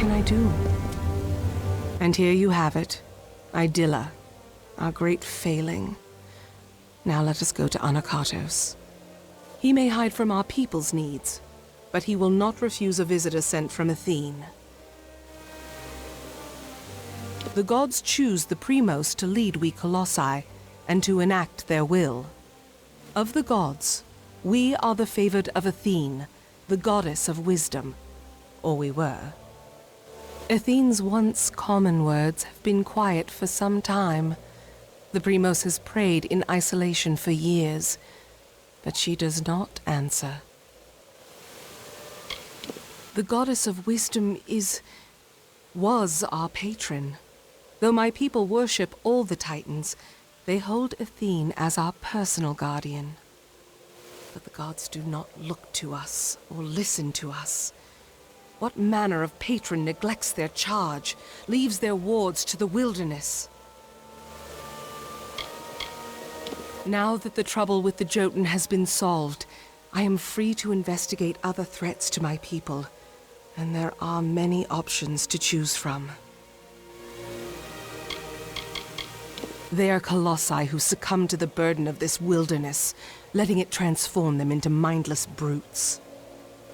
can I do? And here you have it. Idylla, our great failing. Now let us go to Anakatos. He may hide from our people's needs, but he will not refuse a visitor sent from Athene. The gods choose the Primos to lead we Colossi, and to enact their will. Of the gods, we are the favored of Athene, the goddess of wisdom, or we were. Athene's once common words have been quiet for some time. The Primos has prayed in isolation for years, but she does not answer. The goddess of wisdom was our patron. Though my people worship all the Titans, they hold Athene as our personal guardian. But the gods do not look to us or listen to us. What manner of patron neglects their charge, leaves their wards to the wilderness? Now that the trouble with the Jotun has been solved, I am free to investigate other threats to my people, and there are many options to choose from. They are Colossi who succumb to the burden of this wilderness, letting it transform them into mindless brutes.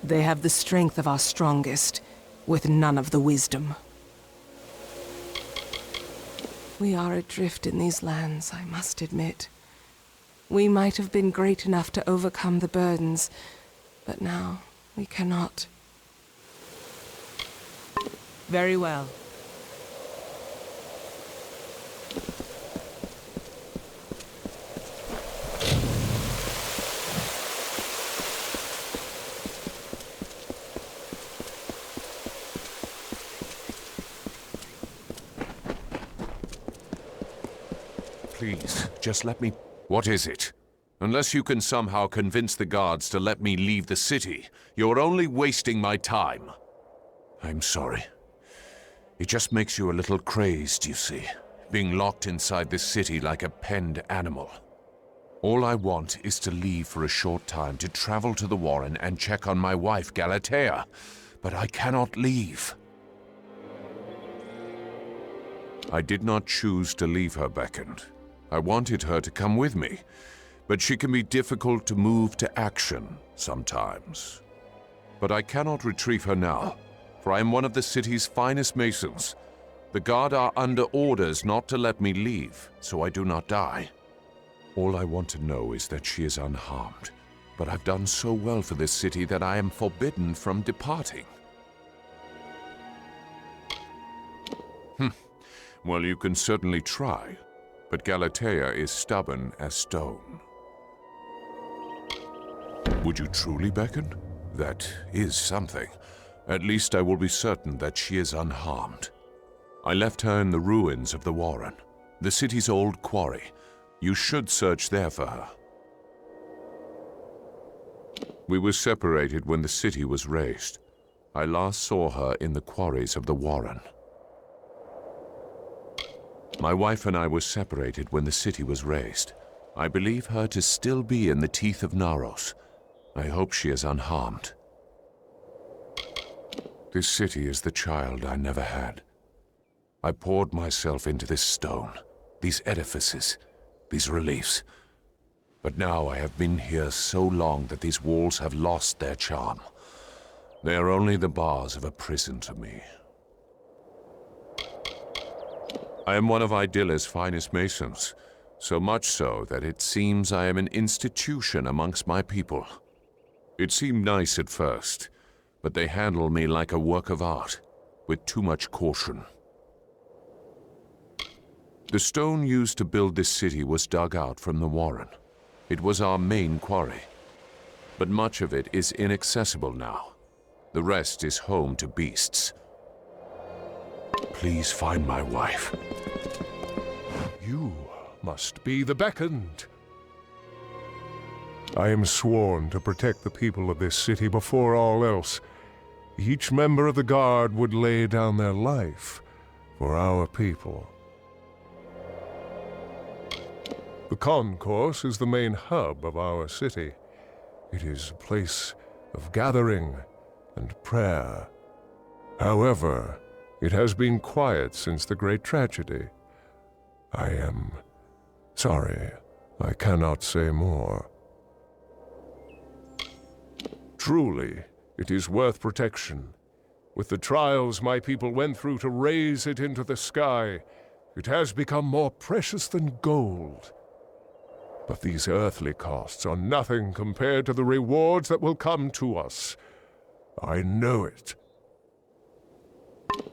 They have the strength of our strongest, with none of the wisdom. We are adrift in these lands, I must admit. We might have been great enough to overcome the burdens, but now we cannot. Very well. Please, just let me... What is it? Unless you can somehow convince the guards to let me leave the city, you're only wasting my time. I'm sorry. It just makes you a little crazed, you see, being locked inside this city like a penned animal. All I want is to leave for a short time to travel to the Warren and check on my wife, Galatea, but I cannot leave. I did not choose to leave her beckoned. I wanted her to come with me, but she can be difficult to move to action sometimes. But I cannot retrieve her now, for I am one of the city's finest masons. The guard are under orders not to let me leave, so I do not die. All I want to know is that she is unharmed, but I've done so well for this city that I am forbidden from departing. Well, you can certainly try. But Galatea is stubborn as stone. Would you truly beckon? That is something. At least I will be certain that she is unharmed. I left her in the ruins of the Warren, the city's old quarry. You should search there for her. We were separated when the city was razed. I last saw her in the quarries of the Warren. My wife and I were separated when the city was razed. I believe her to still be in the teeth of Naros. I hope she is unharmed. This city is the child I never had. I poured myself into this stone, these edifices, these reliefs. But now I have been here so long that these walls have lost their charm. They are only the bars of a prison to me. I am one of Idylla's finest masons, so much so that it seems I am an institution amongst my people. It seemed nice at first, but they handle me like a work of art, with too much caution. The stone used to build this city was dug out from the Warren. It was our main quarry, but much of it is inaccessible now. The rest is home to beasts. Please find my wife. You must be the beckoned. I am sworn to protect the people of this city before all else. Each member of the guard would lay down their life for our people. The concourse is the main hub of our city. It is a place of gathering and prayer. However, it has been quiet since the great tragedy. I am sorry, I cannot say more. Truly, it is worth protection. With the trials my people went through to raise it into the sky, it has become more precious than gold. But these earthly costs are nothing compared to the rewards that will come to us. I know it.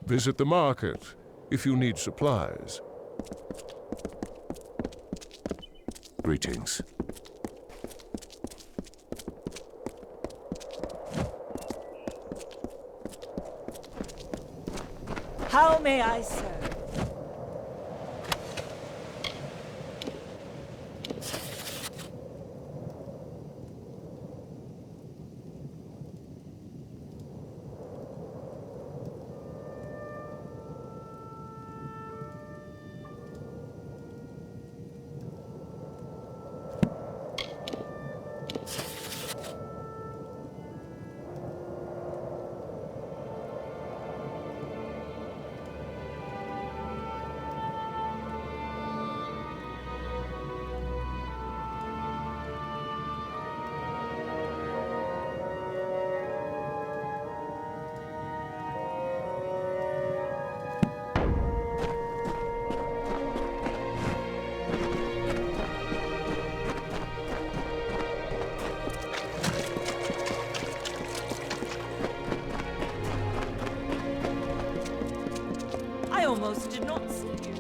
Visit the market if you need supplies. Greetings. How may I serve? I almost did not see you.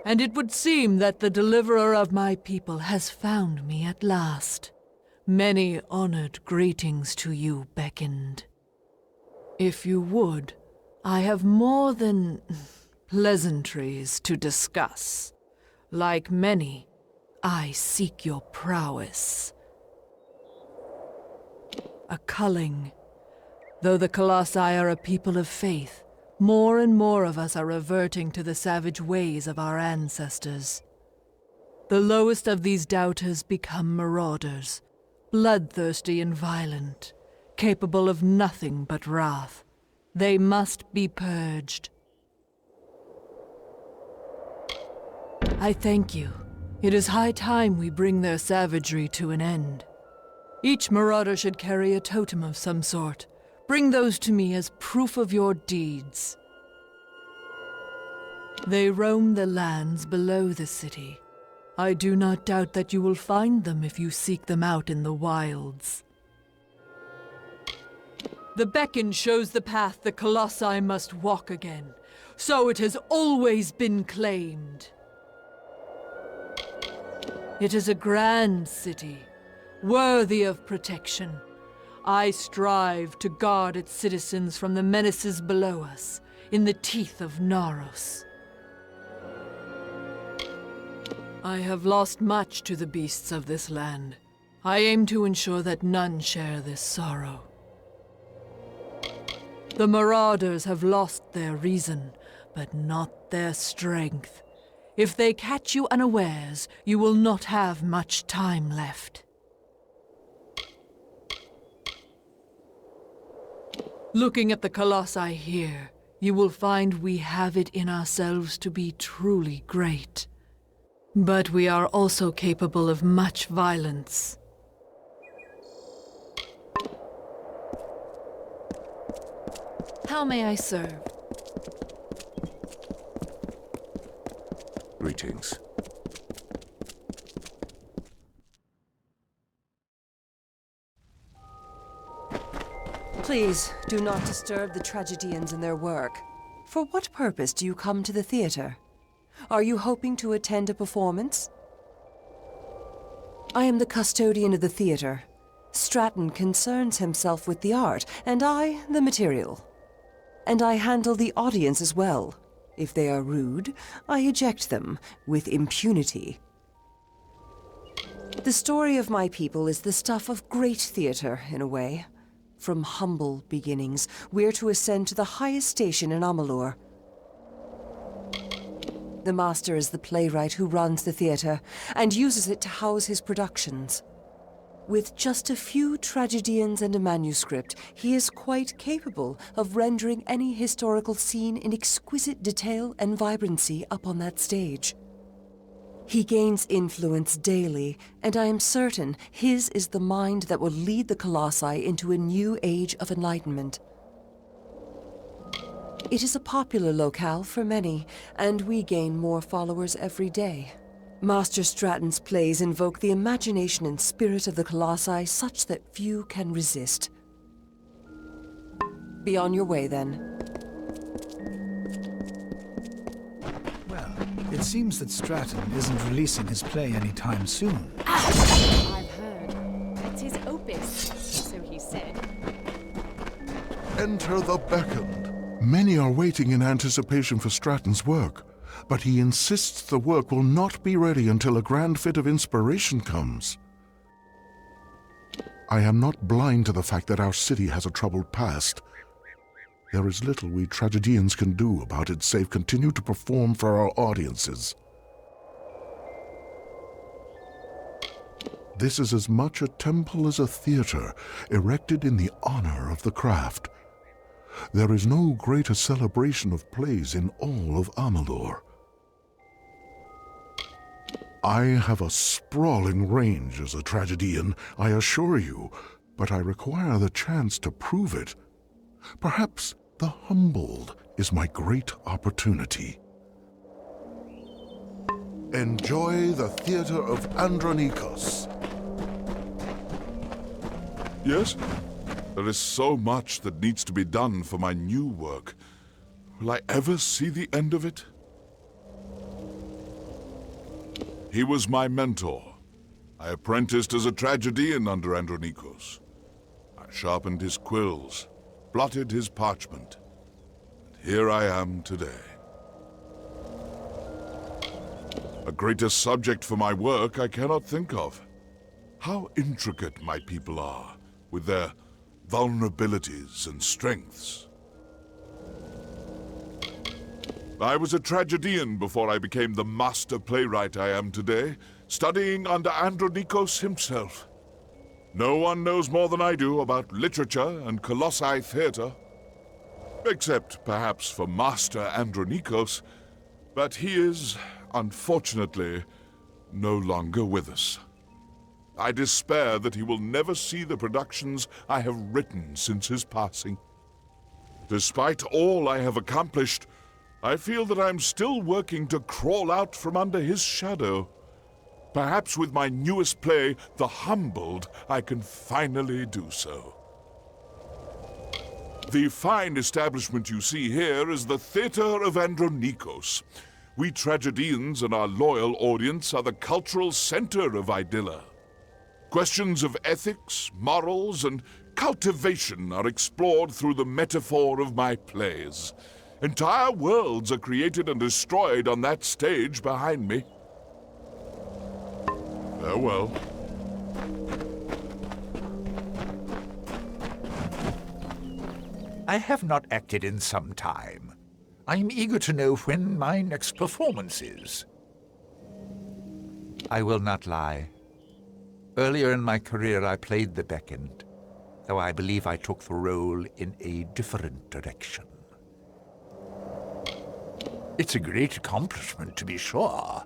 And it would seem that the deliverer of my people has found me at last. Many honored greetings to you beckoned. If you would, I have more than pleasantries to discuss. Like many, I seek your prowess. A culling. Though the Colossi are a people of faith, more and more of us are reverting to the savage ways of our ancestors. The lowest of these doubters become marauders, bloodthirsty and violent, capable of nothing but wrath. They must be purged. I thank you. It is high time we bring their savagery to an end. Each marauder should carry a totem of some sort. Bring those to me as proof of your deeds. They roam the lands below the city. I do not doubt that you will find them if you seek them out in the wilds. The beacon shows the path the Colossi must walk again. So it has always been claimed. It is a grand city, worthy of protection. I strive to guard its citizens from the menaces below us, in the teeth of Naros. I have lost much to the beasts of this land. I aim to ensure that none share this sorrow. The marauders have lost their reason, but not their strength. If they catch you unawares, you will not have much time left. Looking at the Colossi here, you will find we have it in ourselves to be truly great. But we are also capable of much violence. How may I serve? Greetings. Please, do not disturb the tragedians in their work. For what purpose do you come to the theater? Are you hoping to attend a performance? I am the custodian of the theater. Stratton concerns himself with the art, and I, the material. And I handle the audience as well. If they are rude, I eject them with impunity. The story of my people is the stuff of great theater, in a way. From humble beginnings, we're to ascend to the highest station in Amalur. The master is the playwright who runs the theatre and uses it to house his productions. With just a few tragedians and a manuscript, he is quite capable of rendering any historical scene in exquisite detail and vibrancy up on that stage. He gains influence daily, and I am certain his is the mind that will lead the Colossi into a new age of enlightenment. It is a popular locale for many, and we gain more followers every day. Master Stratton's plays invoke the imagination and spirit of the Colossi such that few can resist. Be on your way, then. Well, it seems that Stratton isn't releasing his play anytime soon. I've heard. It's his opus, so he said. Enter the beckoned. Many are waiting in anticipation for Stratton's work, but he insists the work will not be ready until a grand fit of inspiration comes. I am not blind to the fact that our city has a troubled past. There is little we tragedians can do about it save continue to perform for our audiences. This is as much a temple as a theater, erected in the honor of the craft. There is no greater celebration of plays in all of Amalur. I have a sprawling range as a tragedian, I assure you, but I require the chance to prove it. Perhaps the humbled is my great opportunity. Enjoy the theater of Andronikos. Yes? There is so much that needs to be done for my new work. Will I ever see the end of it? He was my mentor. I apprenticed as a tragedian under Andronikos. I sharpened his quills, blotted his parchment, and here I am today. A greater subject for my work I cannot think of. How intricate my people are, with their vulnerabilities and strengths. I was a tragedian before I became the master playwright I am today, studying under Andronikos himself. No one knows more than I do about literature and Colossi theater, except perhaps for Master Andronikos, but he is, unfortunately, no longer with us. I despair that he will never see the productions I have written since his passing. Despite all I have accomplished, I feel that I'm still working to crawl out from under his shadow. Perhaps with my newest play, The Humbled, I can finally do so. The fine establishment you see here is the Theatre of Andronikos. We tragedians and our loyal audience are the cultural center of Idylla. Questions of ethics, morals, and cultivation are explored through the metaphor of my plays. Entire worlds are created and destroyed on that stage behind me. Farewell. I have not acted in some time. I am eager to know when my next performance is. I will not lie. Earlier in my career, I played the beckoned, though I believe I took the role in a different direction. It's a great accomplishment, to be sure,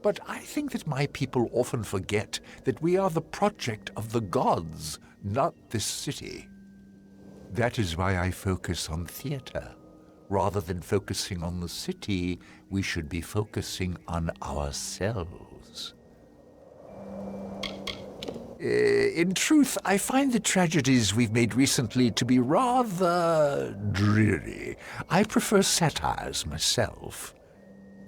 but I think that my people often forget that we are the project of the gods, not this city. That is why I focus on theater. Rather than focusing on the city, we should be focusing on ourselves. In truth, I find the tragedies we've made recently to be rather dreary. I prefer satires myself.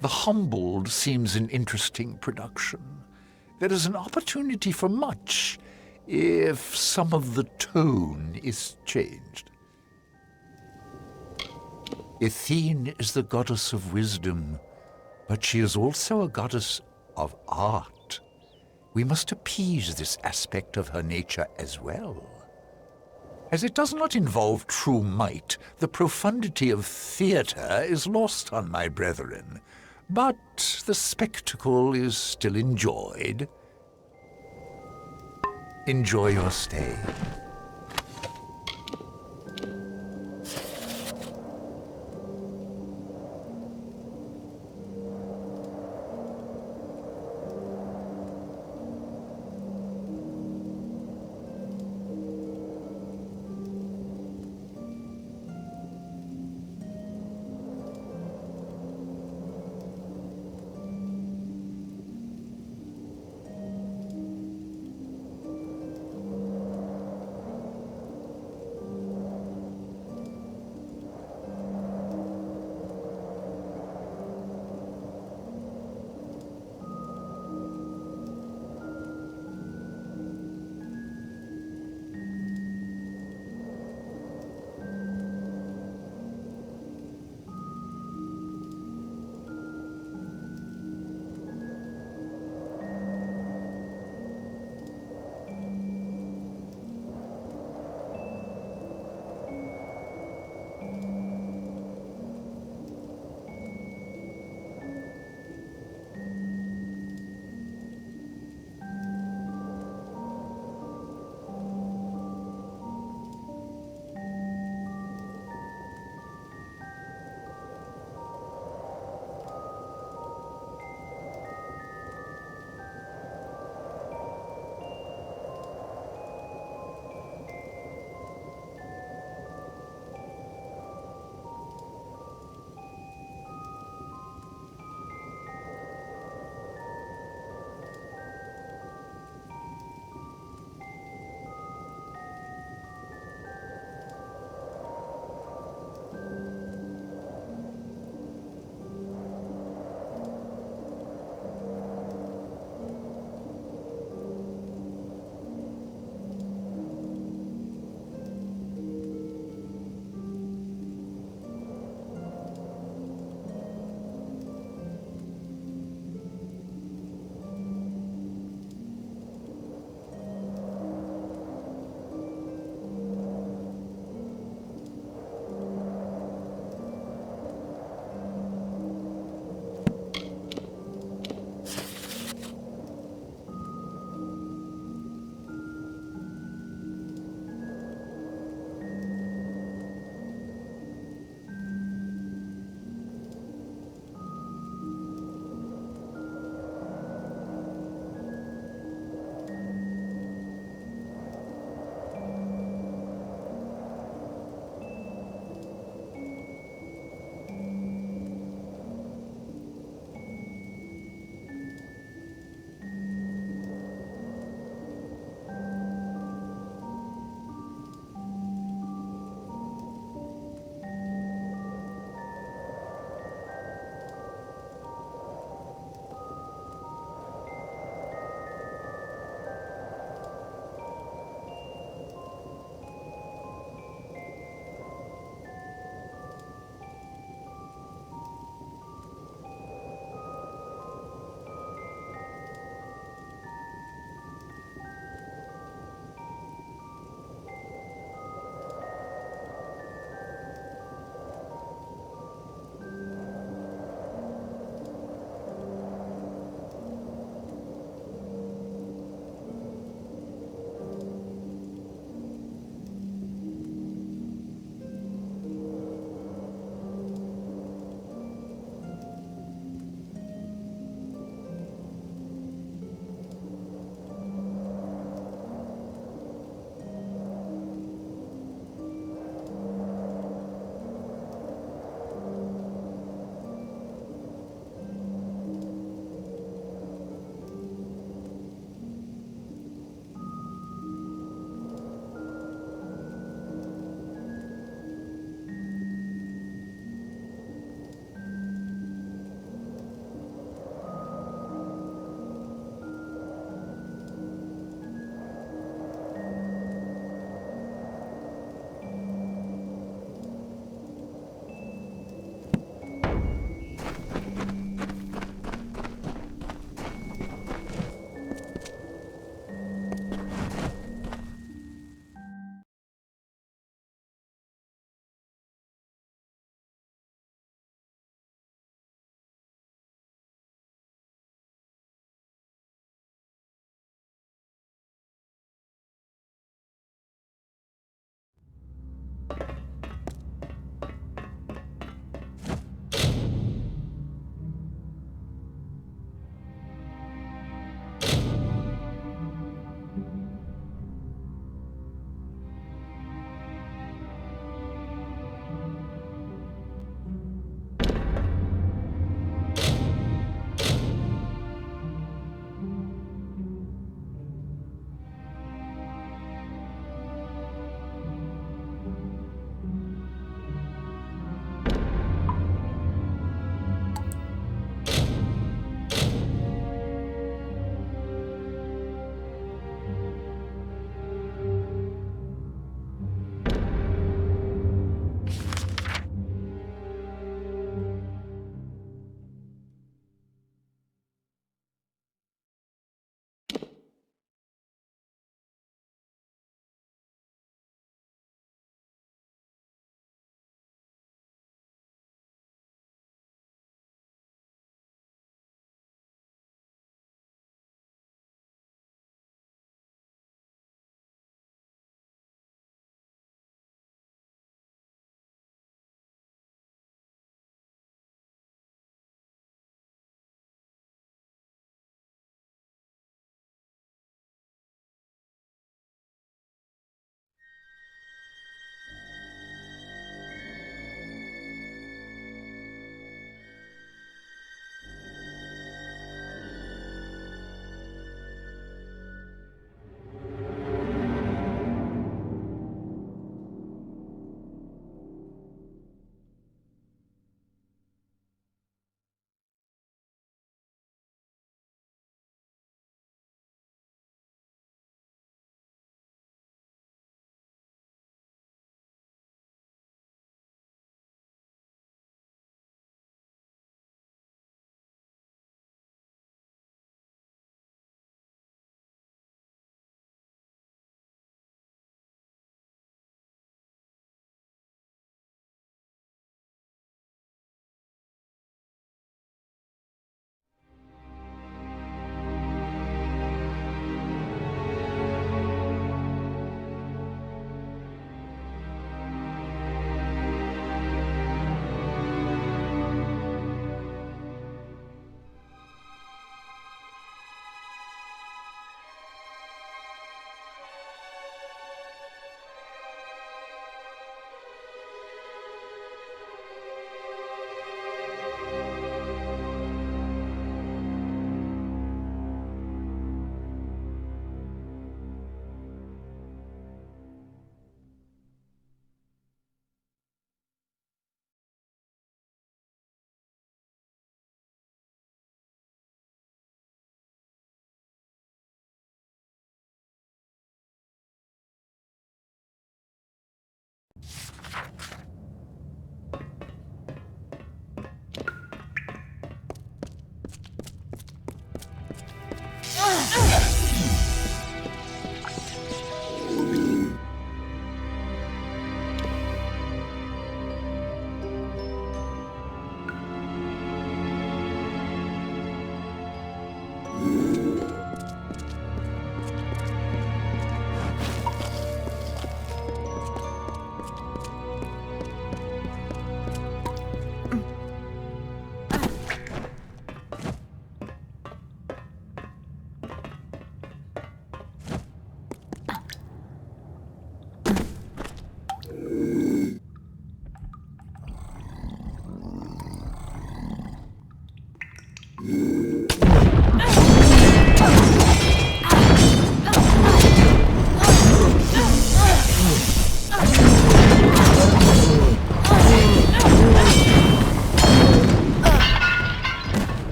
The Humbled seems an interesting production. There is an opportunity for much, if some of the tone is changed. Athene is the goddess of wisdom, but she is also a goddess of art. We must appease this aspect of her nature as well. As it does not involve true might, the profundity of theatre is lost on my brethren. But the spectacle is still enjoyed. Enjoy your stay.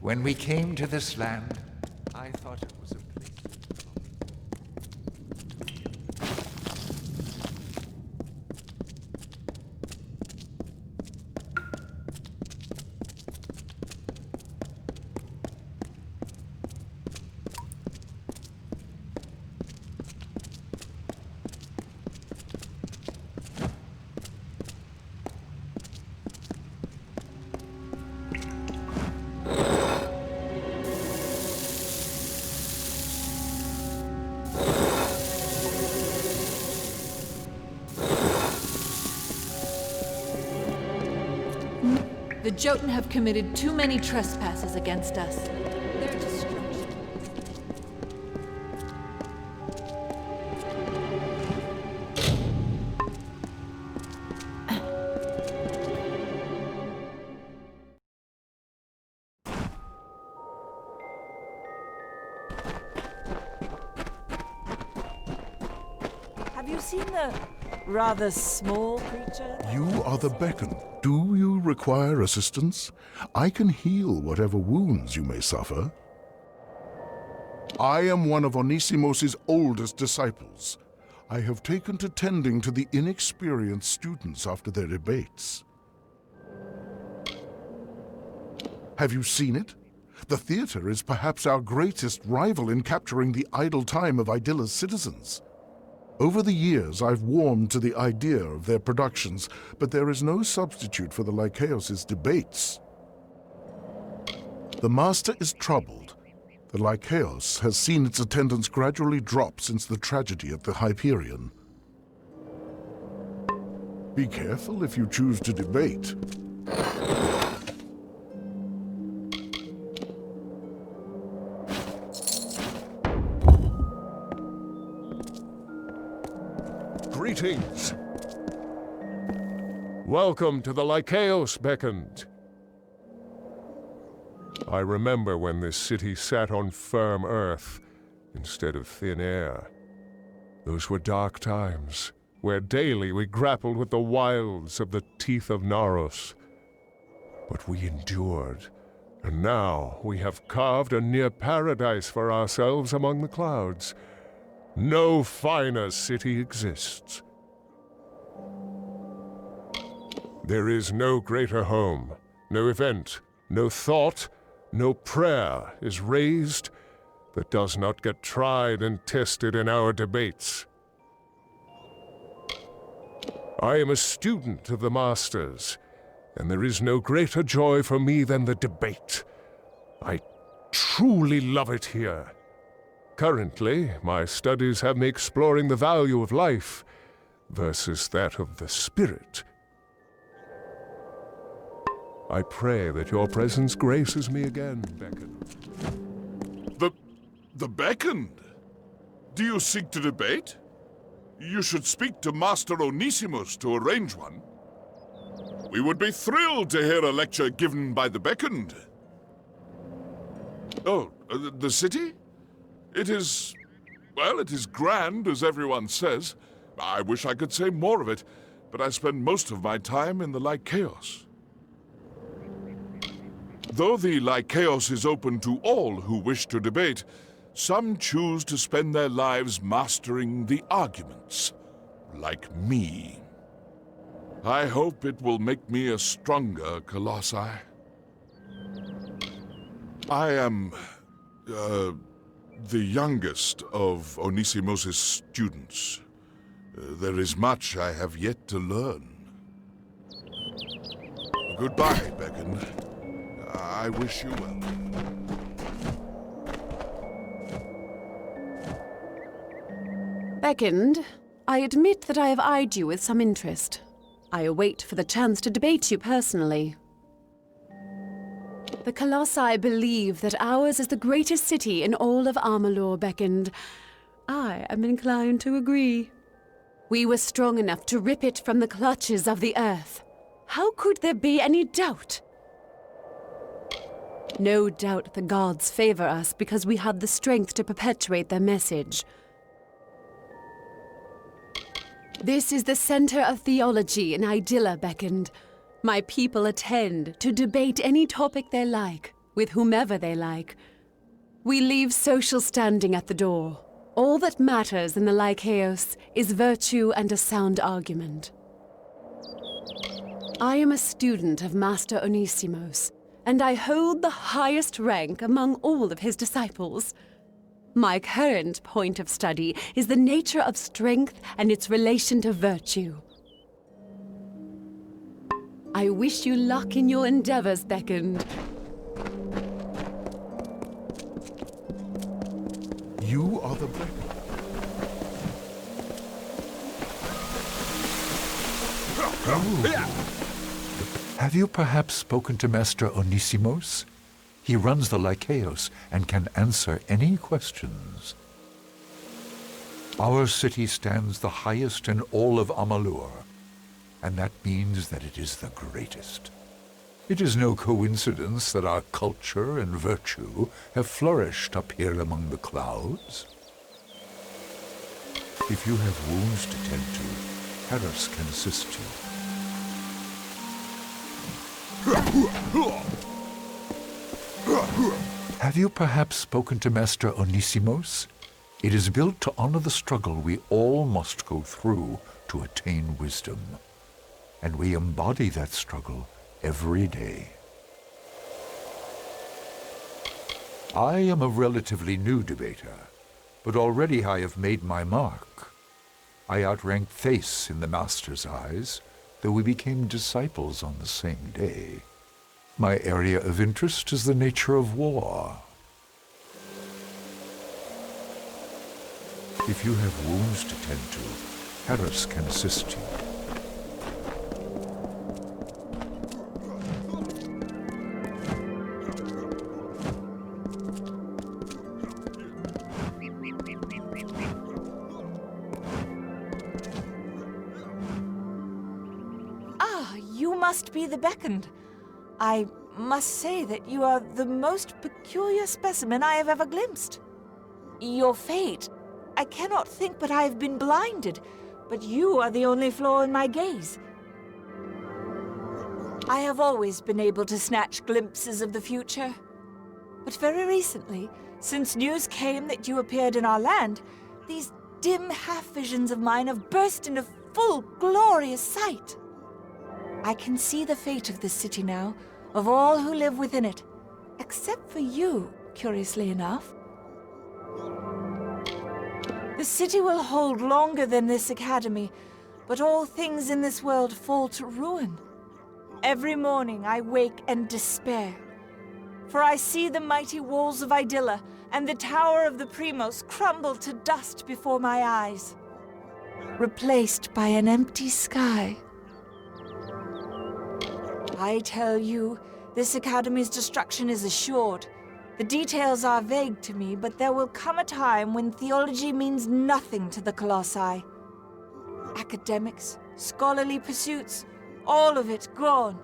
When we came to this land, I thought it was a place. The Jotun have committed too many trespasses against us. Their destruction. Have you seen the rather small creature? You are the Beckoned. Do you require assistance? I can heal whatever wounds you may suffer. I am one of Onisimos' oldest disciples. I have taken to tending to the inexperienced students after their debates. Have you seen it? The theater is perhaps our greatest rival in capturing the idle time of Idilla's citizens. Over the years, I've warmed to the idea of their productions, but there is no substitute for the Lycaeus' debates. The Master is troubled. The Lycaeus has seen its attendance gradually drop since the tragedy at the Hyperion. Be careful if you choose to debate. Greetings. Welcome to the Lycaeus, Beckoned. I remember when this city sat on firm earth instead of thin air. Those were dark times, where daily we grappled with the wilds of the teeth of Naros. But we endured, and now we have carved a near paradise for ourselves among the clouds. No finer city exists. There is no greater home, no event, no thought, no prayer is raised that does not get tried and tested in our debates. I am a student of the Masters, and there is no greater joy for me than the debate. I truly love it here. Currently, my studies have me exploring the value of life versus that of the spirit. I pray that your presence graces me again, Beckoned. The Beckoned? Do you seek to debate? You should speak to Master Onisimos to arrange one. We would be thrilled to hear a lecture given by the Beckoned. Oh, the city? It is... well, it is grand, as everyone says. I wish I could say more of it, but I spend most of my time in the Lycaeus. Though the Lycaeus is open to all who wish to debate, some choose to spend their lives mastering the arguments, like me. I hope it will make me a stronger Colossi. I am, the youngest of Onisimos' students. There is much I have yet to learn. Goodbye, Beckoned. I wish you well. Beckoned, I admit that I have eyed you with some interest. I await for the chance to debate you personally. The Colossi believe that ours is the greatest city in all of Amalur, Beckoned. I am inclined to agree. We were strong enough to rip it from the clutches of the earth. How could there be any doubt? No doubt the gods favor us because we have the strength to perpetuate their message. This is the center of theology in Idilla, Beckoned. My people attend to debate any topic they like, with whomever they like. We leave social standing at the door. All that matters in the Lycaeus is virtue and a sound argument. I am a student of Master Onisimos, and I hold the highest rank among all of his disciples. My current point of study is the nature of strength and its relation to virtue. I wish you luck in your endeavors, Beckoned. You are the Beckoned. Have you perhaps spoken to Master Onisimos? He runs the Lycaeus and can answer any questions. Our city stands the highest in all of Amalur, and that means that it is the greatest. It is no coincidence that our culture and virtue have flourished up here among the clouds. If you have wounds to tend to, Harris can assist you. Have you perhaps spoken to Master Onisimos? It is built to honor the struggle we all must go through to attain wisdom. And we embody that struggle every day. I am a relatively new debater, but already I have made my mark. I outranked Thace in the Master's eyes, though we became disciples on the same day. My area of interest is the nature of war. If you have wounds to tend to, Harris can assist you. You must be the beckoned. I must say that you are the most peculiar specimen I have ever glimpsed. Your fate, I cannot think but I have been blinded, but you are the only flaw in my gaze. I have always been able to snatch glimpses of the future. But very recently, since news came that you appeared in our land, these dim half-visions of mine have burst into full, glorious sight. I can see the fate of this city now, of all who live within it, except for you, curiously enough. The city will hold longer than this academy, but all things in this world fall to ruin. Every morning I wake and despair, for I see the mighty walls of Idylla and the tower of the Primos crumble to dust before my eyes, replaced by an empty sky. I tell you, this academy's destruction is assured. The details are vague to me, but there will come a time when theology means nothing to the Colossi. Academics, scholarly pursuits, all of it gone.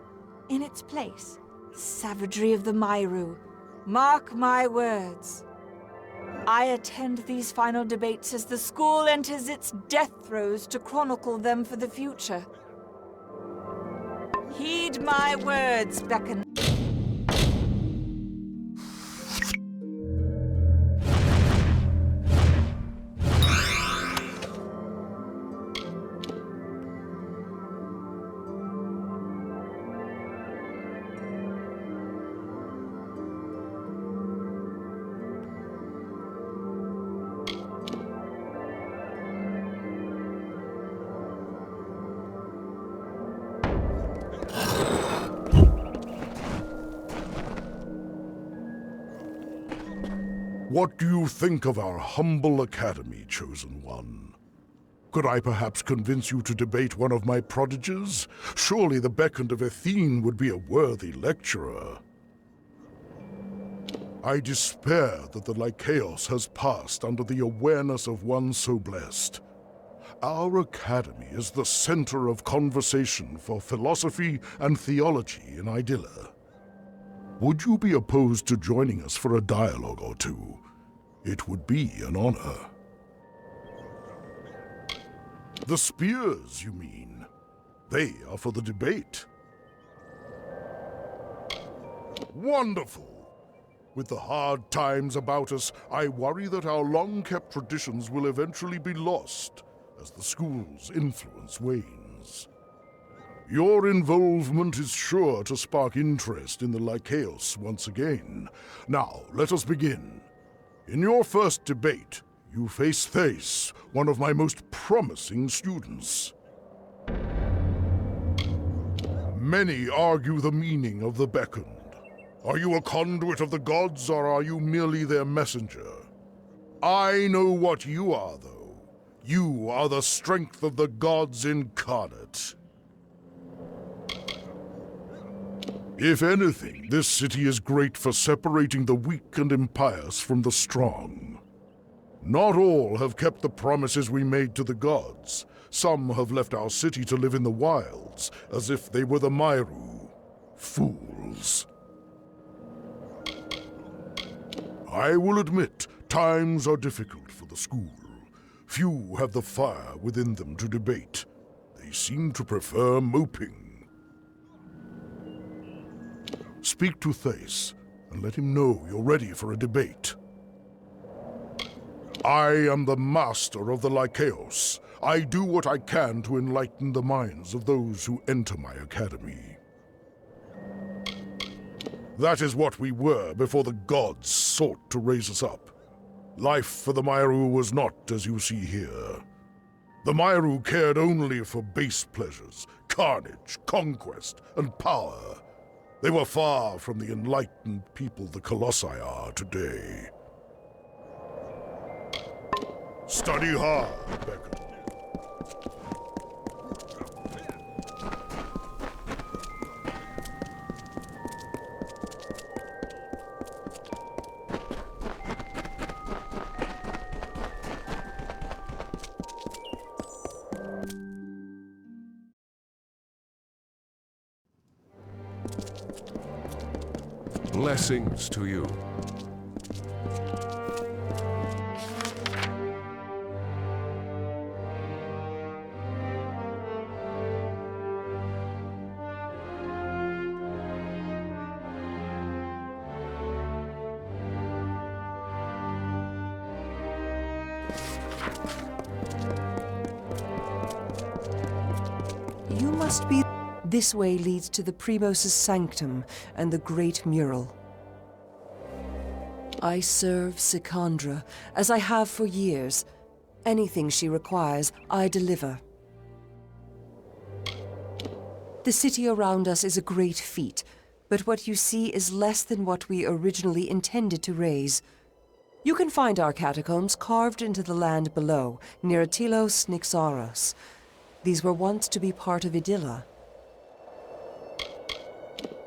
In its place, the savagery of the Myru. Mark my words. I attend these final debates as the school enters its death throes to chronicle them for the future. Heed my words, Beckon. What do you think of our humble academy, Chosen One? Could I perhaps convince you to debate one of my prodigies? Surely the Beckoned of Athene would be a worthy lecturer. I despair that the Lycaeus has passed under the awareness of one so blessed. Our academy is the center of conversation for philosophy and theology in Idylla. Would you be opposed to joining us for a dialogue or two? It would be an honor. The spears, you mean? They are for the debate. Wonderful! With the hard times about us, I worry that our long-kept traditions will eventually be lost as the school's influence wanes. Your involvement is sure to spark interest in the Lycaeus once again. Now, let us begin. In your first debate, you face Thace, one of my most promising students. Many argue the meaning of the Beckoned. Are you a conduit of the gods, or are you merely their messenger? I know what you are, though. You are the strength of the gods incarnate. If anything, this city is great for separating the weak and impious from the strong. Not all have kept the promises we made to the gods. Some have left our city to live in the wilds, as if they were the Myru. Fools. I will admit, times are difficult for the school. Few have the fire within them to debate. They seem to prefer moping. Speak to Thace, and let him know you're ready for a debate. I am the master of the Lycaeos. I do what I can to enlighten the minds of those who enter my academy. That is what we were before the gods sought to raise us up. Life for the Myru was not as you see here. The Myru cared only for base pleasures, carnage, conquest, and power. They were far from the enlightened people the Colossi are today. Study hard, Beckett. Blessings to you. You must be... This way leads to the Primos' sanctum and the great mural. I serve Sikandra, as I have for years. Anything she requires, I deliver. The city around us is a great feat, but what you see is less than what we originally intended to raise. You can find our catacombs carved into the land below, near Atilos Nixaros. These were once to be part of Idylla.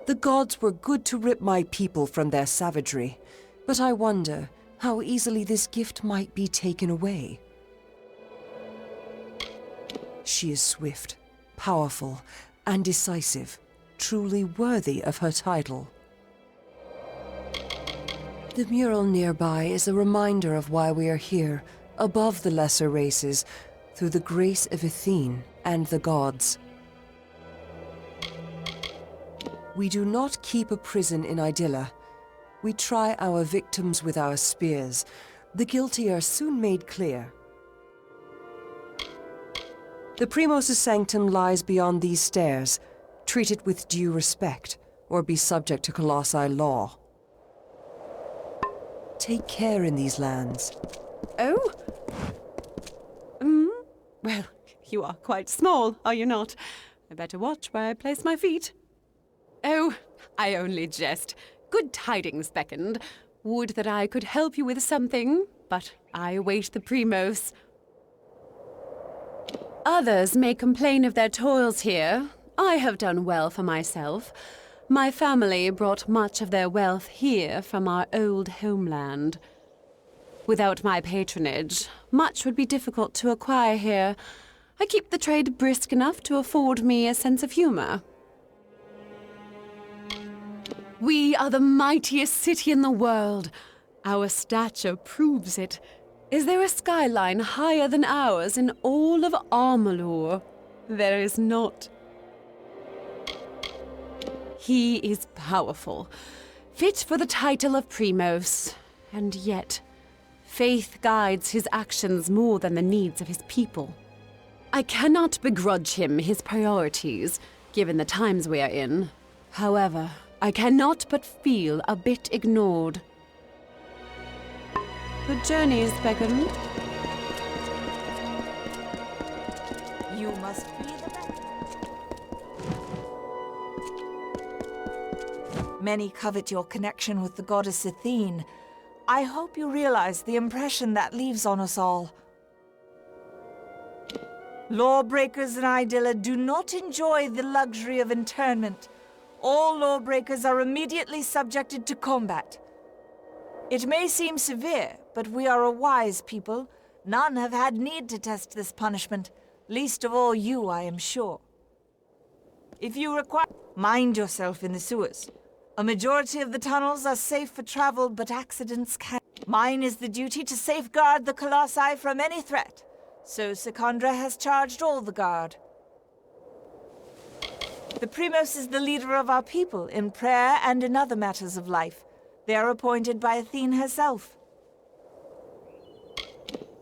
The gods were good to rip my people from their savagery, but I wonder how easily this gift might be taken away. She is swift, powerful, and decisive, truly worthy of her title. The mural nearby is a reminder of why we are here, above the lesser races, through the grace of Athene and the gods. We do not keep a prison in Idylla. We try our victims with our spears. The guilty are soon made clear. The Primos' sanctum lies beyond these stairs. Treat it with due respect, or be subject to Colossi law. Take care in these lands. Oh? Well, you are quite small, are you not? I better watch where I place my feet. Oh, I only jest. Good tidings beckoned. Would that I could help you with something, but I await the Primos. Others may complain of their toils here. I have done well for myself. My family brought much of their wealth here from our old homeland. Without my patronage, much would be difficult to acquire here. I keep the trade brisk enough to afford me a sense of humor. We are the mightiest city in the world. Our stature proves it. Is there a skyline higher than ours in all of Amalur? There is not. He is powerful, fit for the title of Primos, and yet faith guides his actions more than the needs of his people. I cannot begrudge him his priorities, given the times we are in. However, I cannot but feel a bit ignored. Good journeys, Beckham. You must be the best. Many covet your connection with the goddess Athene. I hope you realize the impression that leaves on us all. Lawbreakers in Idylla do not enjoy the luxury of internment. All lawbreakers are immediately subjected to combat. It may seem severe, but we are a wise people. None have had need to test this punishment, least of all you, I am sure. If you require, mind yourself in the sewers. A majority of the tunnels are safe for travel, but accidents can. Mine is the duty to safeguard the Colossi from any threat, so Secondra has charged all the guard. The Primos is the leader of our people in prayer and in other matters of life. They are appointed by Athene herself.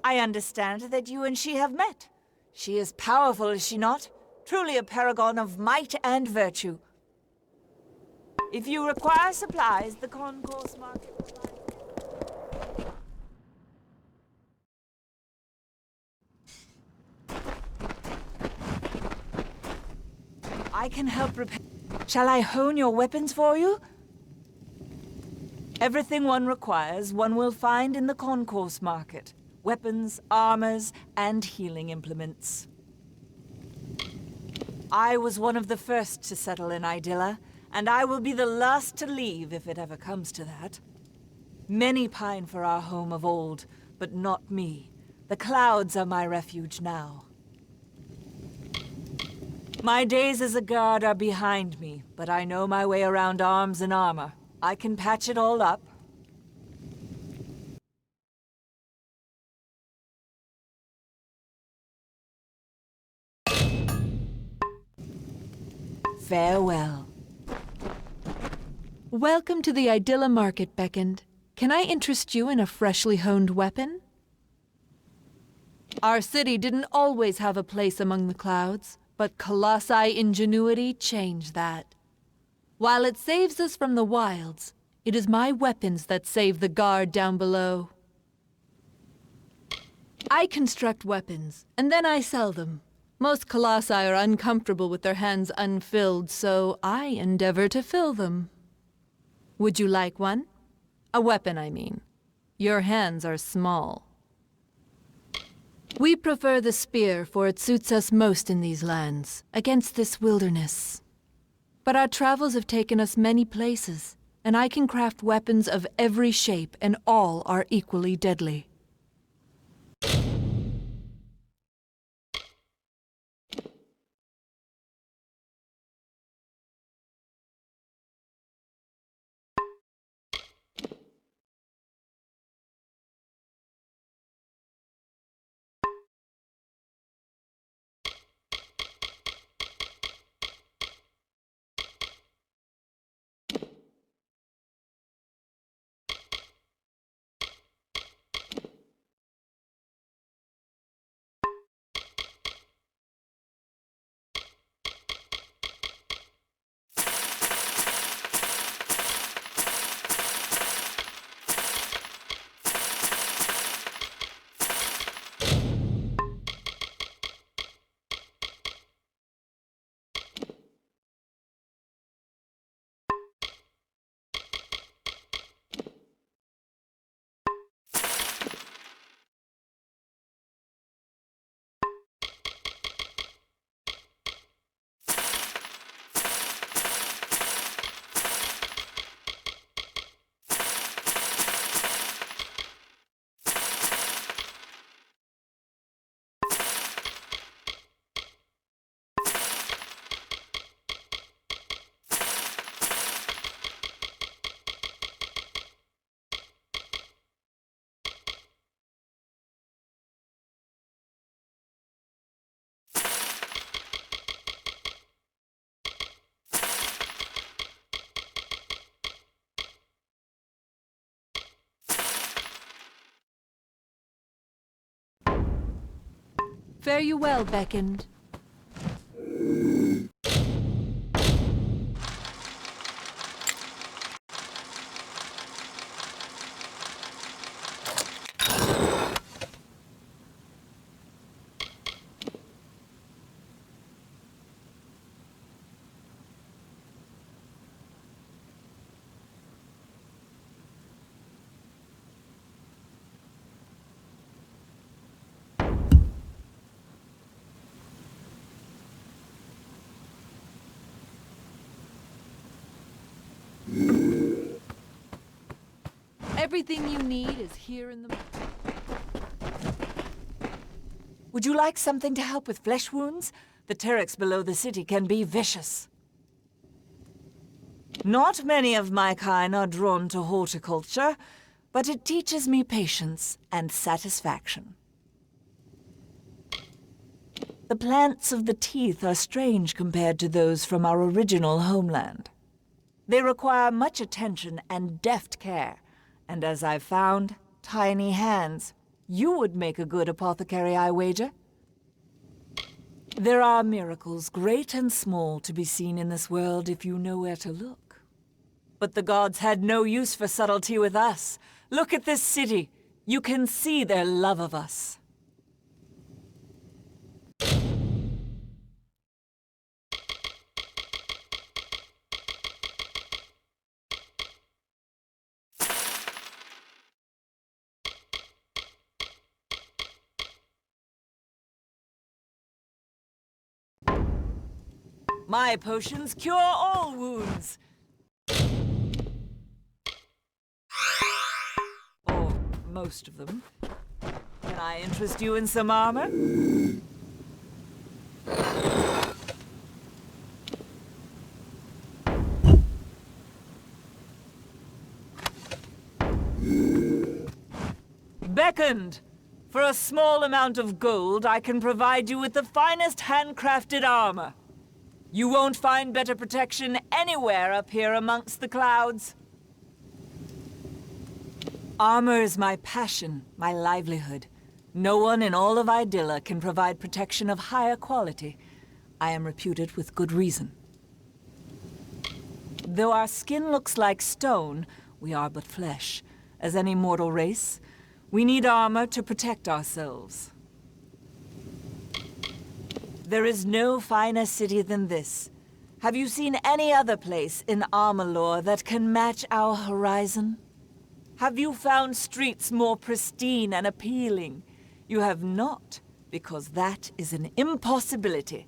I understand that you and she have met. She is powerful, is she not? Truly a paragon of might and virtue. If you require supplies, the concourse market provides. I can help repair. Shall I hone your weapons for you? Everything one requires, one will find in the concourse market. Weapons, armors, and healing implements. I was one of the first to settle in Idylla, and I will be the last to leave if it ever comes to that. Many pine for our home of old, but not me. The clouds are my refuge now. My days as a guard are behind me, but I know my way around arms and armor. I can patch it all up. Farewell. Welcome to the Idylla Market, Beckoned. Can I interest you in a freshly honed weapon? Our city didn't always have a place among the clouds, but Colossi ingenuity changed that. While it saves us from the wilds, it is my weapons that save the guard down below. I construct weapons, and then I sell them. Most Colossi are uncomfortable with their hands unfilled, so I endeavor to fill them. Would you like one? A weapon, I mean. Your hands are small. We prefer the spear, for it suits us most in these lands, against this wilderness. But our travels have taken us many places, and I can craft weapons of every shape, and all are equally deadly. Fare you well, Beckoned. Everything you need is here in the... Would you like something to help with flesh wounds? The Terex below the city can be vicious. Not many of my kind are drawn to horticulture, but it teaches me patience and satisfaction. The plants of the teeth are strange compared to those from our original homeland. They require much attention and deft care, and as I've found, tiny hands. You would make a good apothecary, I wager. There are miracles, great and small, to be seen in this world if you know where to look. But the gods had no use for subtlety with us. Look at this city. You can see their love of us. My potions cure all wounds. Or most of them. Can I interest you in some armor? Beckoned! For a small amount of gold, I can provide you with the finest handcrafted armor. You won't find better protection anywhere up here amongst the clouds. Armor is my passion, my livelihood. No one in all of Idylla can provide protection of higher quality. I am reputed with good reason. Though our skin looks like stone, we are but flesh. As any mortal race, we need armor to protect ourselves. There is no finer city than this. Have you seen any other place in Amalur that can match our horizon? Have you found streets more pristine and appealing? You have not, because that is an impossibility.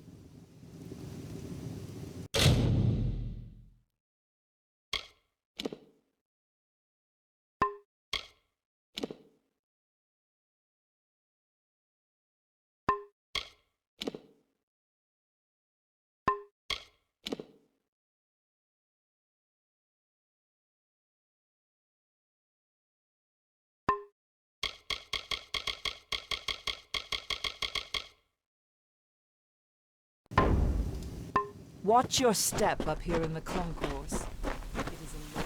Watch your step up here in the concourse. It is a long...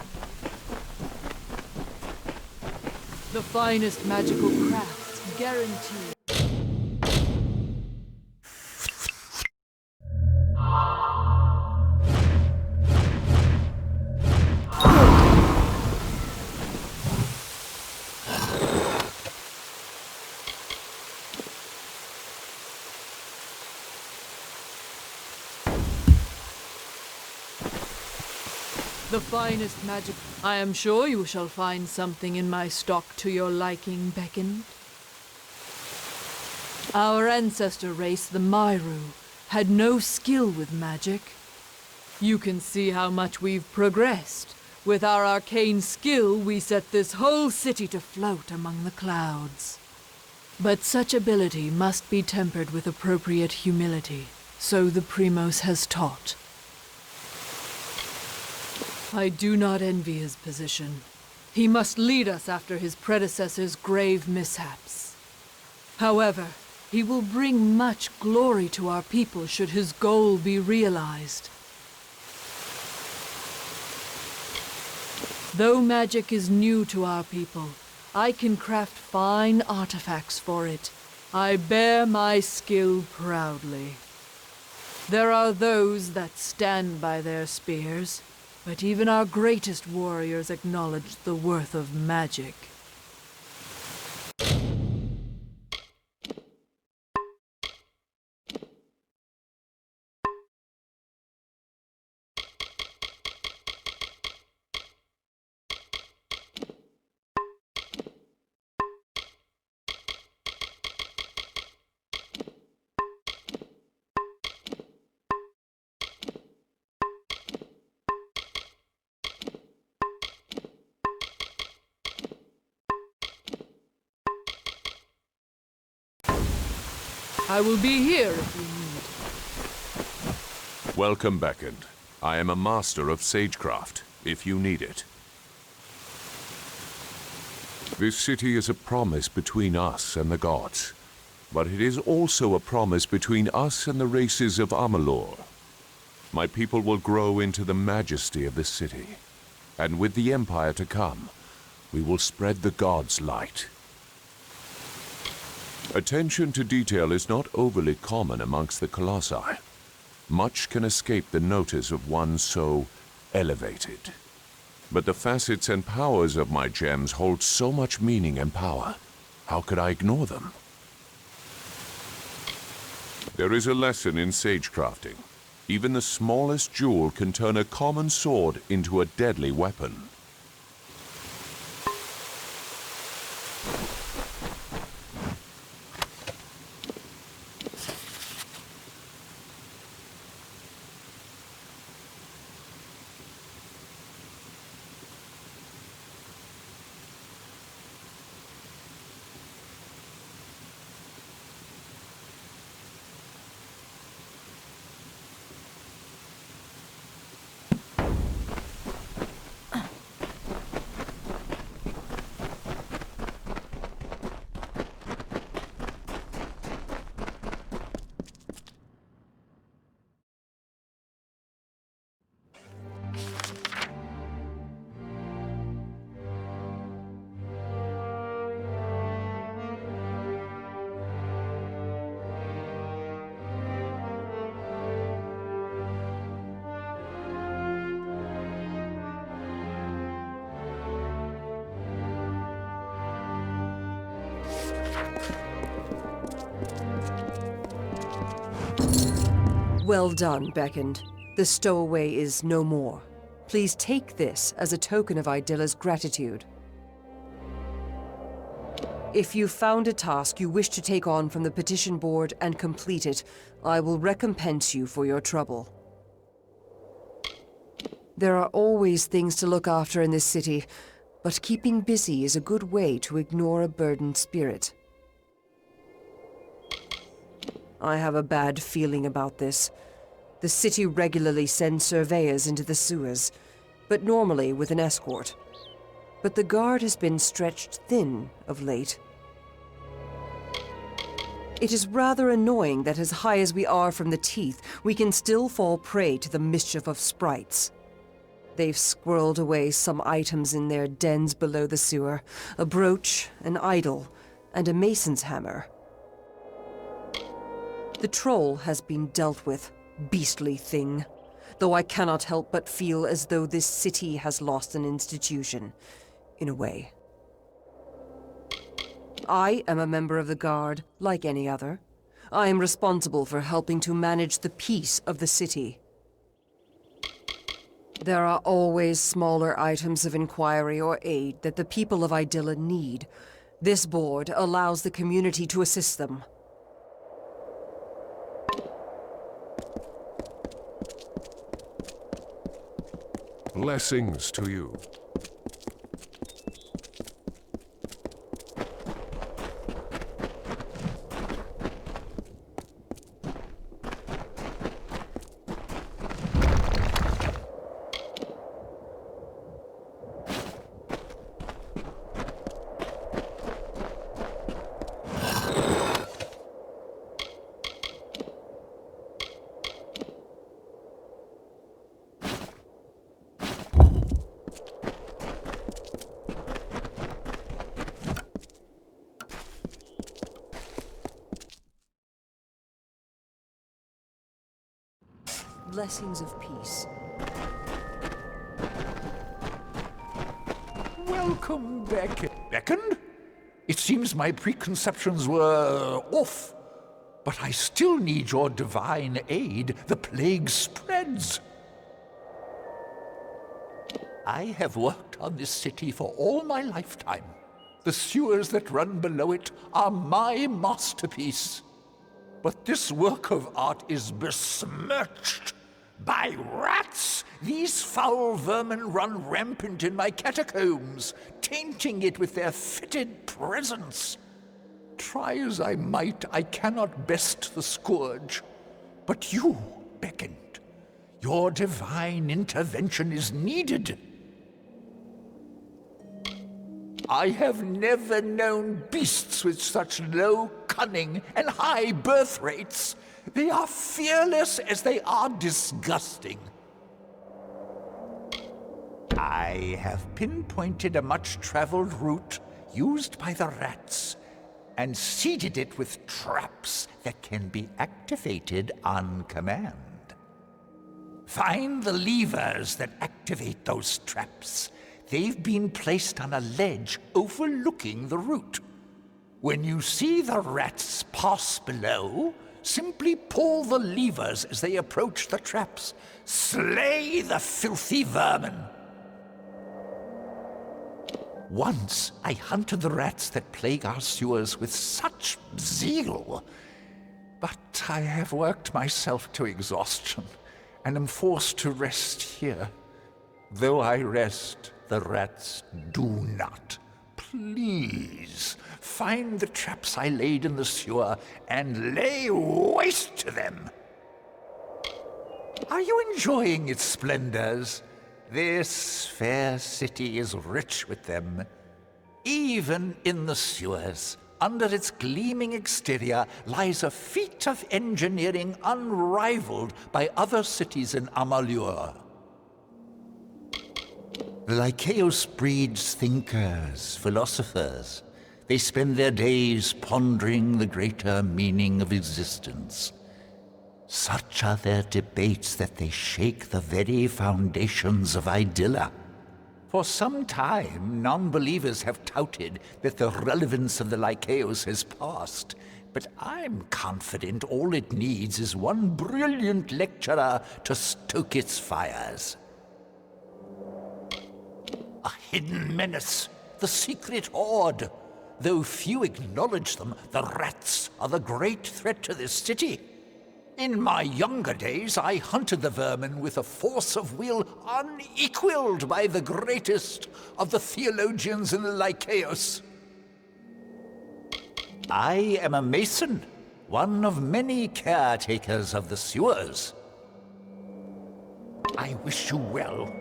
The finest magical crafts, guaranteed. The finest magic. I am sure you shall find something in my stock to your liking, Beckoned. Our ancestor race, the Myru, had no skill with magic. You can see how much we've progressed. With our arcane skill, we set this whole city to float among the clouds. But such ability must be tempered with appropriate humility, so the Primos has taught. I do not envy his position. He must lead us after his predecessor's grave mishaps. However, he will bring much glory to our people should his goal be realized. Though magic is new to our people, I can craft fine artifacts for it. I bear my skill proudly. There are those that stand by their spears, but even our greatest warriors acknowledge the worth of magic. I will be here if you need. Welcome, Beckoned. I am a master of sagecraft, if you need it. This city is a promise between us and the gods, but it is also a promise between us and the races of Amalur. My people will grow into the majesty of this city, and with the Empire to come, we will spread the gods' light. Attention to detail is not overly common amongst the Colossi. Much can escape the notice of one so elevated. But the facets and powers of my gems hold so much meaning and power. How could I ignore them? There is a lesson in sagecrafting. Even the smallest jewel can turn a common sword into a deadly weapon. Well done, Beckoned. The stowaway is no more. Please take this as a token of Idilla's gratitude. If you found a task you wish to take on from the petition board and complete it, I will recompense you for your trouble. There are always things to look after in this city, but keeping busy is a good way to ignore a burdened spirit. I have a bad feeling about this. The city regularly sends surveyors into the sewers, but normally with an escort. But the guard has been stretched thin of late. It is rather annoying that as high as we are from the teeth, we can still fall prey to the mischief of sprites. They've squirreled away some items in their dens below the sewer, a brooch, an idol, and a mason's hammer. The troll has been dealt with, beastly thing, though I cannot help but feel as though this city has lost an institution, in a way. I am a member of the Guard, like any other. I am responsible for helping to manage the peace of the city. There are always smaller items of inquiry or aid that the people of Idilla need. This board allows the community to assist them. Blessings to you. Blessings of peace. Welcome back. Beckoned? It seems my preconceptions were off. But I still need your divine aid. The plague spreads. I have worked on this city for all my lifetime. The sewers that run below it are my masterpiece. But this work of art is besmirched by rats. These foul vermin run rampant in my catacombs, tainting it with their fetid presence. Try as I might, I cannot best the scourge. But you beckoned. Your divine intervention is needed. I have never known beasts with such low cunning and high birth rates. They are fearless as they are disgusting. I have pinpointed a much-traveled route used by the rats and seeded it with traps that can be activated on command. Find the levers that activate those traps. They've been placed on a ledge overlooking the route. When you see the rats pass below, simply pull the levers as they approach the traps. Slay the filthy vermin. Once I hunted the rats that plague our sewers with such zeal, but I have worked myself to exhaustion and am forced to rest here. Though I rest, the rats do not. Please, find the traps I laid in the sewer and lay waste to them. Are you enjoying its splendors? This fair city is rich with them. Even in the sewers, under its gleaming exterior, lies a feat of engineering unrivaled by other cities in Amalur. The Lycaeus breeds thinkers, philosophers. They spend their days pondering the greater meaning of existence. Such are their debates that they shake the very foundations of Idylla. For some time, non-believers have touted that the relevance of the Lycaeus has passed, but I'm confident all it needs is one brilliant lecturer to stoke its fires. A hidden menace, the secret horde. Though few acknowledge them, the rats are the great threat to this city. In my younger days, I hunted the vermin with a force of will unequaled by the greatest of the theologians in the Lycaeus. I am a mason, one of many caretakers of the sewers. I wish you well.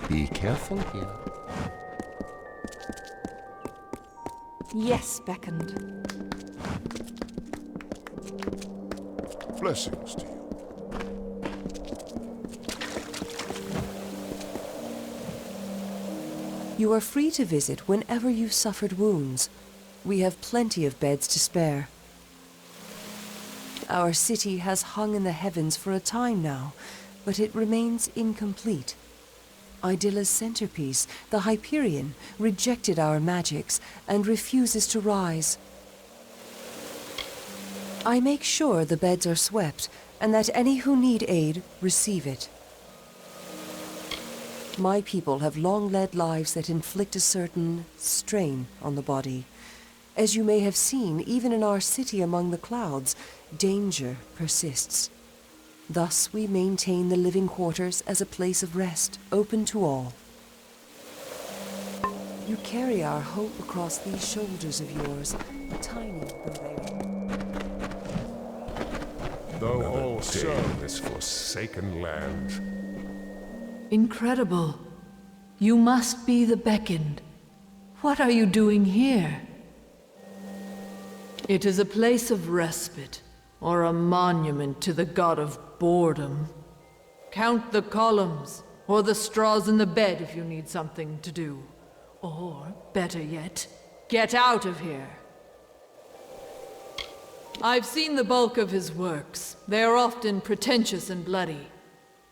Be careful here. Yes, beckoned. Blessings to you. You are free to visit whenever you've suffered wounds. We have plenty of beds to spare. Our city has hung in the heavens for a time now, but it remains incomplete. Idylla's centerpiece, the Hyperion, rejected our magics and refuses to rise. I make sure the beds are swept and that any who need aid receive it. My people have long led lives that inflict a certain strain on the body. As you may have seen, even in our city among the clouds, danger persists. Thus we maintain the living quarters as a place of rest, open to all. You carry our hope across these shoulders of yours, tiny though they are. Though all serve this forsaken land. Incredible. You must be the beckoned. What are you doing here? It is a place of respite, or a monument to the god of boredom. Count the columns, or the straws in the bed if you need something to do. Or, better yet, get out of here. I've seen the bulk of his works. They are often pretentious and bloody.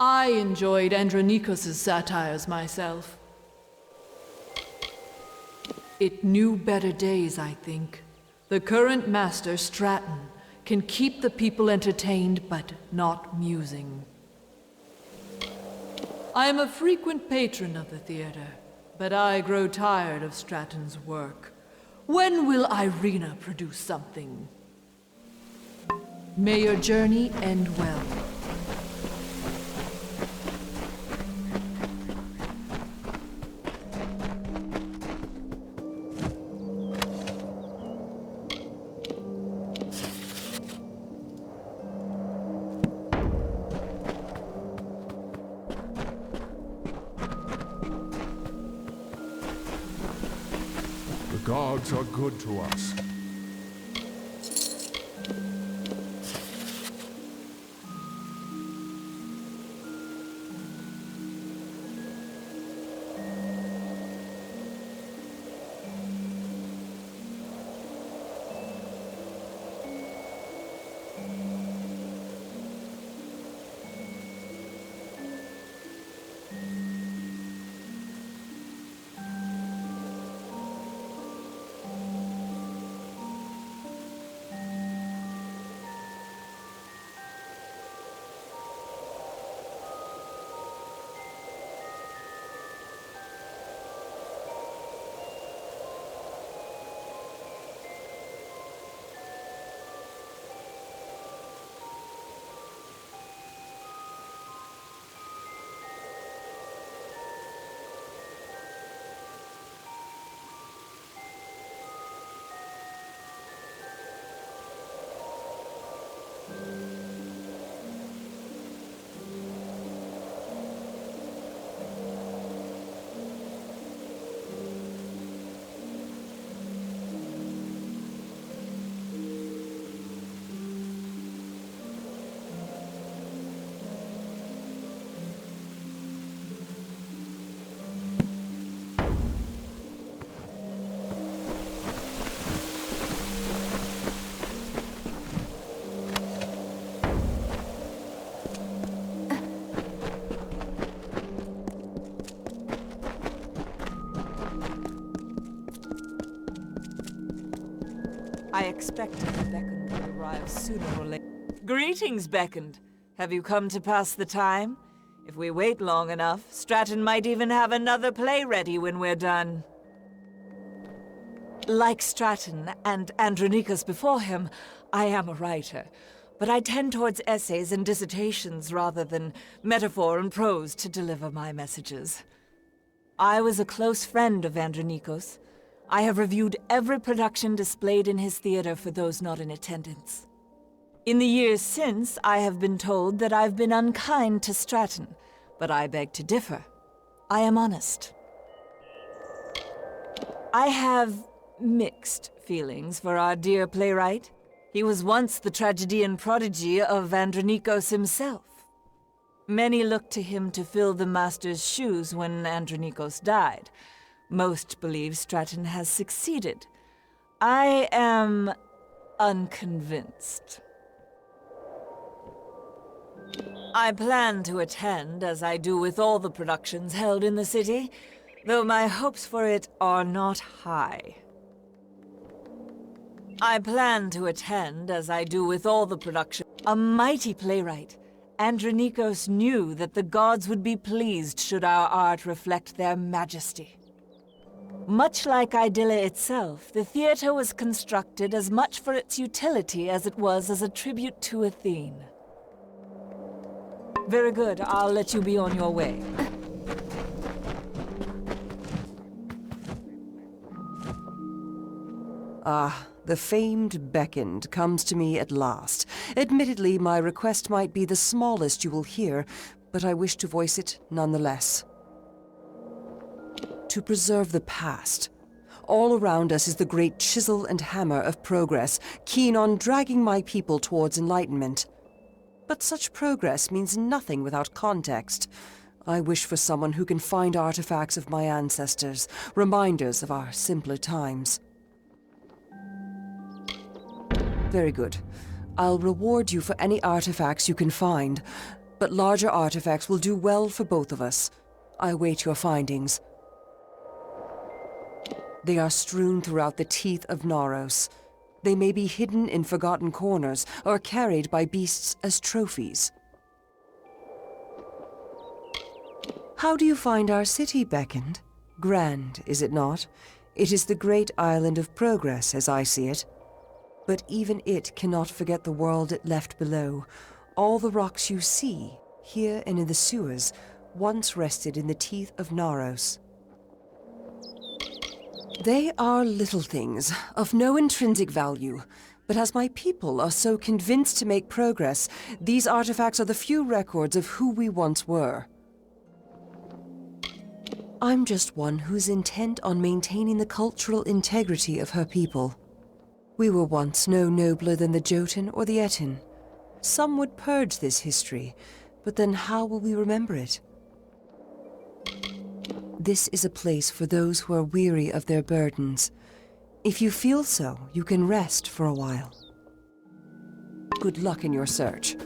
I enjoyed Andronikos' satires myself. It knew better days, I think. The current master, Stratton, can keep the people entertained, but not musing. I am a frequent patron of the theater, but I grow tired of Stratton's work. When will Irina produce something? May your journey end well. The gods are good to us. I expected Beckend would arrive sooner or later. Greetings, Beckend. Have you come to pass the time? If we wait long enough, Stratton might even have another play ready when we're done. Like Stratton and Andronikos before him, I am a writer, but I tend towards essays and dissertations rather than metaphor and prose to deliver my messages. I was a close friend of Andronikos. I have reviewed every production displayed in his theater for those not in attendance. In the years since, I have been told that I've been unkind to Stratton, but I beg to differ. I am honest. I have mixed feelings for our dear playwright. He was once the tragedian prodigy of Andronikos himself. Many looked to him to fill the master's shoes when Andronikos died. Most believe Stratton has succeeded. I am unconvinced. I plan to attend, as I do with all the productions held in the city, though my hopes for it are not high. I plan to attend, as I do with all the productions. A mighty playwright, Andronikos knew that the gods would be pleased should our art reflect their majesty. Much like Idylla itself, the theater was constructed as much for its utility as it was as a tribute to Athene. Very good, I'll let you be on your way. Ah, the famed Beckend comes to me at last. Admittedly, my request might be the smallest you will hear, but I wish to voice it nonetheless. To preserve the past. All around us is the great chisel and hammer of progress, keen on dragging my people towards enlightenment. But such progress means nothing without context. I wish for someone who can find artifacts of my ancestors, reminders of our simpler times. Very good. I'll reward you for any artifacts you can find. but larger artifacts will do well for both of us. I await your findings. They are strewn throughout the teeth of Naros. They may be hidden in forgotten corners or carried by beasts as trophies. How do you find our city, Beckoned? Grand, is it not? It is the great island of progress, as I see it. But even it cannot forget the world it left below. All the rocks you see, here and in the sewers, once rested in the teeth of Naros. They are little things, of no intrinsic value. But as my people are so convinced to make progress, these artifacts are the few records of who we once were. I'm just one who's intent on maintaining the cultural integrity of her people. We were once no nobler than the Jotun or the Etin. Some would purge this history, but then how will we remember it? This is a place for those who are weary of their burdens. If you feel so, you can rest for a while. Good luck in your search.